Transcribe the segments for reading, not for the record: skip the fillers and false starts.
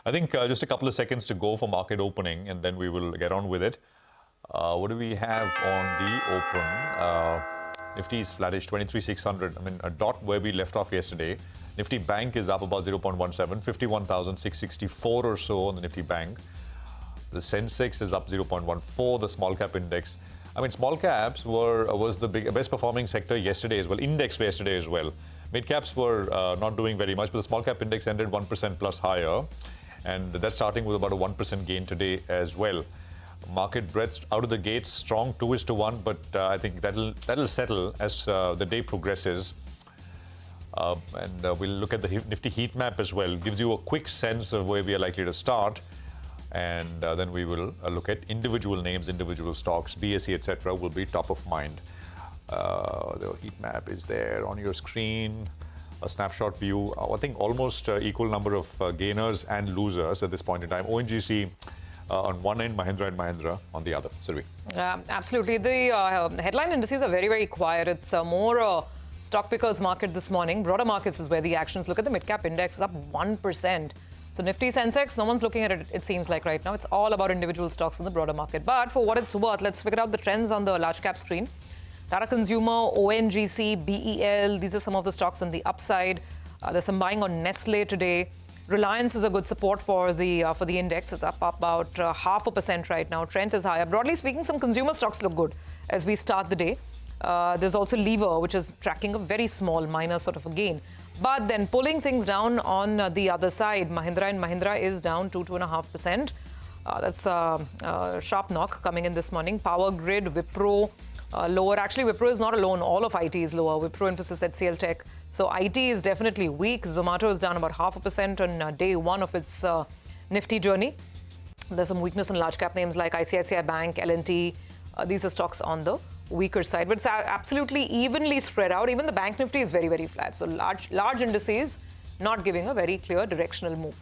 I think just a couple of seconds to go for market opening, and then we will get on with it. What do we have on the open? Nifty is flattish, 23,600. I mean, a dot where we left off yesterday. Nifty Bank is up about 0.17, 51,664 or so on the Nifty Bank. The Sensex is up 0.14, the small cap index. I mean, small caps was the best performing sector yesterday as well, index yesterday as well. Mid caps were not doing very much, but the small cap index ended 1% plus higher. And that's starting with about a 1% gain today as well. Market breadth out of the gates strong, 2:1, but I think that'll settle as the day progresses. And we'll look at the Nifty heat map as well. Gives you a quick sense of where we are likely to start. And then we will look at individual names, individual stocks, BSE, etc. will be top of mind. The heat map is there on your screen. A snapshot view. I think almost equal number of gainers and losers at this point in time. ONGC on one end, Mahindra and Mahindra on the other. Sylvie. Absolutely. The headline indices are very, very quiet. It's more stock pickers market this morning. Broader markets is where the actions. Look at the mid-cap index is up 1%. So Nifty, Sensex, no one's looking at it, it seems like right now. It's all about individual stocks in the broader market. But for what it's worth, let's figure out the trends on the large cap screen. Tata Consumer, ONGC, BEL, these are some of the stocks on the upside. There's some buying on Nestle today. Reliance is a good support for the index. It's up about 0.5% right now. Trend is higher. Broadly speaking, some consumer stocks look good as we start the day. There's also Lever, which is tracking a very small, minor sort of a gain. But then pulling things down on the other side, Mahindra and Mahindra is down 2.5%. That's a sharp knock coming in this morning. Power Grid, Wipro, lower. Actually, Wipro is not alone. All of IT is lower. Wipro, Infosys, HCL Tech. So IT is definitely weak. Zomato is down about 0.5% on day one of its Nifty journey. There's some weakness in large cap names like ICICI Bank, L&T. These are stocks on the weaker side, but it's absolutely evenly spread out. Even the Bank Nifty is very, very flat. So large indices not giving a very clear directional move.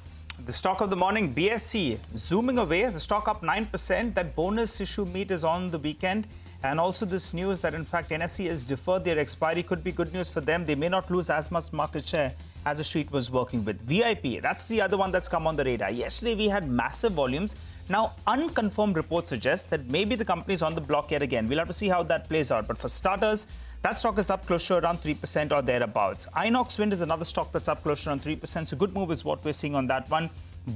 The stock of the morning, BSE, zooming away. The stock up 9%. That bonus issue meet is on the weekend. And also this news that, in fact, NSE has deferred their expiry could be good news for them. They may not lose as much market share as the street was working with. VIP, that's the other one that's come on the radar. Yesterday, we had massive volumes. Now, unconfirmed reports suggest that maybe the company is on the block yet again. We'll have to see how that plays out. But for starters, that stock is up close to around 3% or thereabouts. Inox Wind is another stock that's up close to around 3%. So good move is what we're seeing on that one.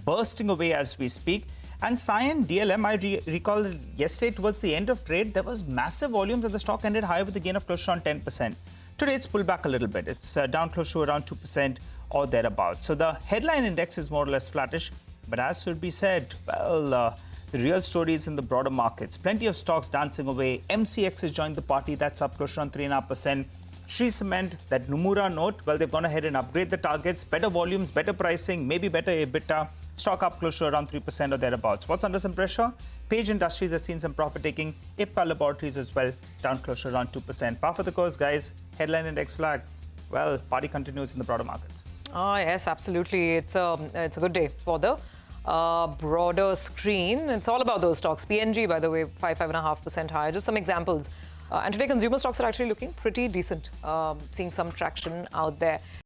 Bursting away as we speak. And Cyan, DLM, I recall yesterday towards the end of trade, there was massive volumes and the stock ended higher with a gain of close to around 10%. Today, it's pulled back a little bit. It's down close to around 2% or thereabouts. So the headline index is more or less flattish. But as should be said, well, the real story is in the broader markets. Plenty of stocks dancing away. MCX has joined the party. That's up close to around 3.5%. Shree Cement, that Nomura note, well, they've gone ahead and upgrade the targets. Better volumes, better pricing, maybe better EBITDA. Stock up close to around 3% or thereabouts. What's under some pressure? Page Industries has seen some profit taking. Ipca Laboratories as well, down close to around 2%. Par for the course, guys. Headline index flag. Well, party continues in the broader markets. Oh, yes, absolutely. It's a good day for the broader screen. It's all about those stocks. PNG, by the way, 5.5% higher. Just some examples. And today, consumer stocks are actually looking pretty decent, seeing some traction out there.